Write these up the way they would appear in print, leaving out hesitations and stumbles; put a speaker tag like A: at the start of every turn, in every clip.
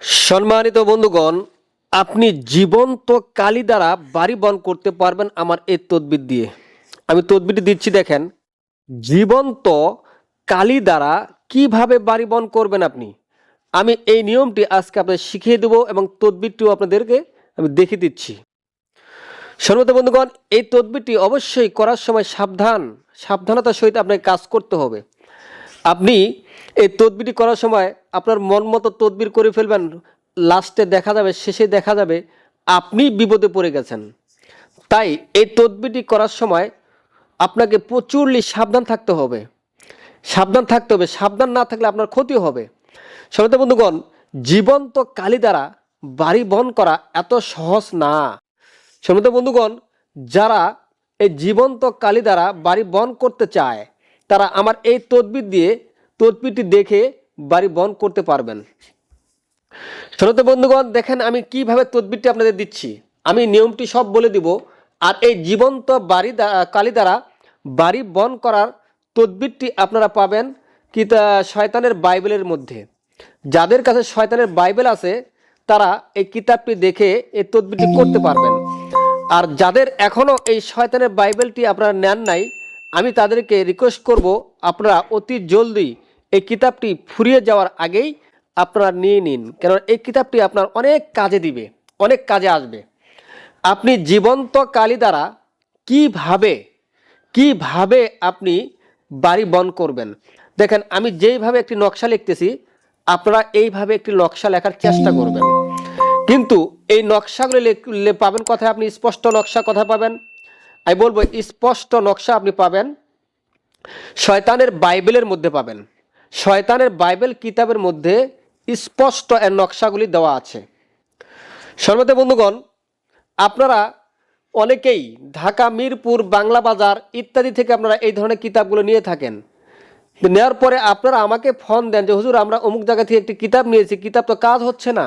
A: সম্মানিত বন্ধুগণ, আপনি জীবন্ত কালি দ্বারা বাড়ি বন করতে পারবেন আমার এই তদবির দিয়ে। আমি তদবিরটি দিচ্ছি, দেখেন। জীবন্ত কালি দ্বারা কিভাবে বাড়ি বন করবেন আপনি, আমি এই নিয়মটি আজকে আপনাদের শিখিয়ে দেবো এবং তদবিরটিও আপনাদেরকে আমি দেখিয়ে দিচ্ছি। সম্মানিত বন্ধুগণ, এই তদবিরটি অবশ্যই করার সময় সাবধানতার সহিত আপনাকে কাজ করতে হবে। আপনি এই তদবিরটি করার সময় আপনার মন মতো তদবির করে ফেলবেন, লাস্টে দেখা যাবে, শেষে দেখা যাবে আপনি বিপদে পড়ে গেছেন। তাই এই তদবিরটি করার সময় আপনাকে প্রচুরলি সাবধান থাকতে হবে। সাবধান না থাকলে আপনার ক্ষতি হবে। সম্মানিত বন্ধুগণ, জীবন্ত কালি দ্বারা বাড়ি বন করা এত সহজ না। সম্মানিত বন্ধুগণ, যারা এই জীবন্ত কালি দ্বারা বাড়ি বন করতে চায় তারা আমার এই তদবিরটি দেখে বাড়ি বন করতে পারবেন। সম্মানিত বন্ধুগণ, দেখেন আমি কিভাবে তদবিরটি আপনাদের দিচ্ছি। আমি নিয়মটি সব বলে দিব। আর এই জীবন্ত কালি দ্বারা বাড়ি বন করার তদবিরটি আপনারা পাবেন শয়তানের বাইবেলের মধ্যে। যাদের কাছে শয়তানের বাইবেল আছে তারা এই কিতাবটি দেখে এই তদবিরটি করতে পারবেন। আর যাদের এখনও এই শয়তানের বাইবেলটি আপনারা নেন নাই, আমি তাদেরকে রিকোয়েস্ট করব আপনারা অতি জলদি এই কিতাবটি ফুরিয়ে যাওয়ার আগেই আপনারা নিয়ে নিন, কেন এই কিতাবটি আপনার অনেক কাজে দিবে, অনেক কাজে আসবে। আপনি জীবন্ত কালি দ্বারা কিভাবে আপনি বাড়ি বন করবেন, দেখেন আমি যেইভাবে একটি নকশা লিখতেছি আপনারা এইভাবে একটি নকশা লেখার চেষ্টা করবেন। কিন্তু এই নকশাগুলো পাবেন কোথায়? আপনি স্পষ্ট নকশা কোথায় পাবেন? আমি বলবো স্পষ্ট নকশা আপনি পাবেন শয়তানের বাইবেলের মধ্যে পাবেন। শয়তানের বাইবেল কিতাবের মধ্যে স্পষ্ট এর নকশাগুলি দেওয়া আছে। সম্মানিত বন্ধুগণ, আপনারা অনেকেই ঢাকা, মিরপুর, বাংলা বাজার ইত্যাদি থেকে আপনারা এই ধরনের কিতাবগুলো নিয়ে থাকেন। নেওয়ার পরে আপনারা আমাকে ফোন দেন যে হুজুর আমরা অমুক জায়গা থেকে একটি কিতাব নিয়েছি, কিতাব তো কাজ হচ্ছে না।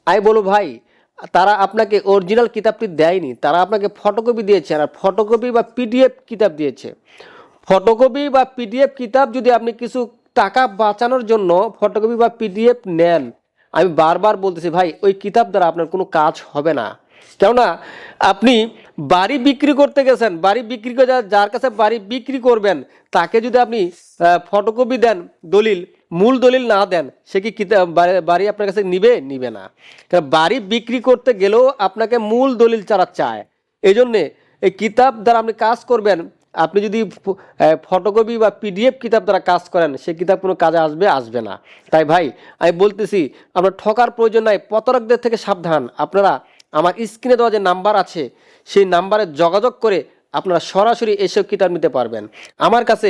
A: আমি বলবো ভাই, তারা আপনাকে অরিজিনাল কিতাবটি দেয়নি, তারা আপনাকে ফটোকপি দিয়েছে আর ফটোকপি বা পিডিএফ কিতাব দিয়েছে। ফটোকপি বা পিডিএফ কিতাব যদি আপনি কিছু টাকা বাঁচানোর জন্য ফটোকপি বা পিডিএফ নেন, আমি বারবার বলতেছি ভাই ওই কিতাব দ্বারা আপনার কোনো কাজ হবে না। কেননা আপনি বাড়ি বিক্রি করতে গেছেন, বাড়ি বিক্রি করে যার কাছে বাড়ি বিক্রি করবেন তাকে যদি আপনি ফটোকপি দেন, মূল দলিল না দেন, সে কি বাড়ি আপনার কাছে নিবে না। কারণ বাড়ি বিক্রি করতে গেলেও আপনাকে মূল দলিল ছাড়া চায়। এই জন্যে এই কিতাব দ্বারা আপনি কাজ করবেন, আপনি যদি ফটোকপি বা পিডিএফ কিতাব দ্বারা কাজ করেন সে কিতাব কোনো কাজে আসবে না। তাই ভাই আমি বলতেছি আপনার ঠকার প্রয়োজন নাই, প্রতারকদের থেকে সাবধান। আপনারা আমার স্ক্রিনে দেওয়া যে নাম্বার আছে সেই নাম্বারে যোগাযোগ করে আপনারা সরাসরি এসব কিতাব নিতে পারবেন। আমার কাছে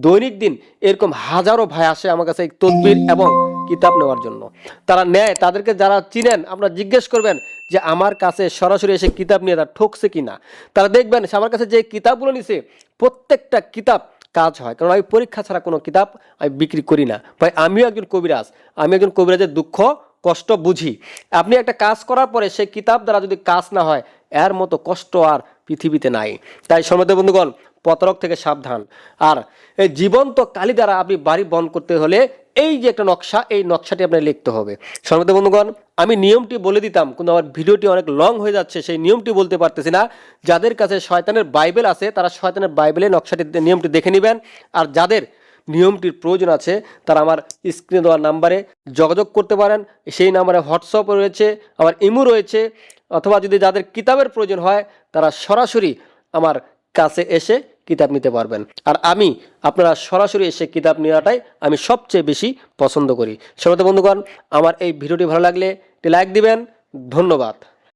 A: দৈনিক দিন এরকম হাজারো ভাই আসে আমার কাছে তদবির এবং কিতাব নেওয়ার জন্য। তারা নেয়, তাদেরকে যারা চিনেন আপনারা জিজ্ঞেস করবেন যে আমার কাছে সরাসরি এসে কিতাব নিয়ে তারা ঠকছে কিনা। তারা দেখবেন আমার কাছে যে কিতাবগুলো নিছে প্রত্যেকটা কিতাব কাজ হয়, কারণ আমি পরীক্ষা ছাড়া কোনো কিতাব আমি বিক্রি করি না। ভাই আমিও একজন কবিরাজ, আমি একজন কবিরাজের দুঃখ কষ্ট বুঝি। আপনি একটা কাজ করার পরে সেই কিতাব দ্বারা যদি কাজ না হয় এর মতো কষ্ট আর পৃথিবীতে নাই। তাই সম্মানিত বন্ধুগণ, প্রতারক থেকে সাবধান। আর এই জীবন্ত কালি দ্বারা আপনি বাড়ি বন করতে হলে এই যে একটা নকশা, এই নকশাটি আপনার লিখতে হবে। সম্মানিত বন্ধুগণ, আমি নিয়মটি বলে দিতাম কিন্তু আমার ভিডিওটি অনেক লং হয়ে যাচ্ছে, সেই নিয়মটি বলতে পারতেছি না। যাদের কাছে শয়তানের বাইবেল আছে তারা শয়তানের বাইবেলের নিয়মটি দেখে নেবেন। আর যাদের নিয়মটির প্রয়োজন আছে তারা আমার স্ক্রিনে দেওয়া নাম্বারে যোগাযোগ করতে পারেন। সেই নাম্বারে হোয়াটসঅ্যাপ রয়েছে, আমার ইমো রয়েছে, অথবা যদি যাদের কিতাবের প্রয়োজন হয় তারা সরাসরি আমার কাছে এসে কিতাব নিতে পারবেন। আর আপনারা সরাসরি এসে কিতাব নেওয়াটাই আমি সবচেয়ে বেশি পছন্দ করি। সম্মানিত বন্ধুগণ, আমার এই ভিডিওটি ভালো লাগলে একটি লাইক দিবেন। ধন্যবাদ।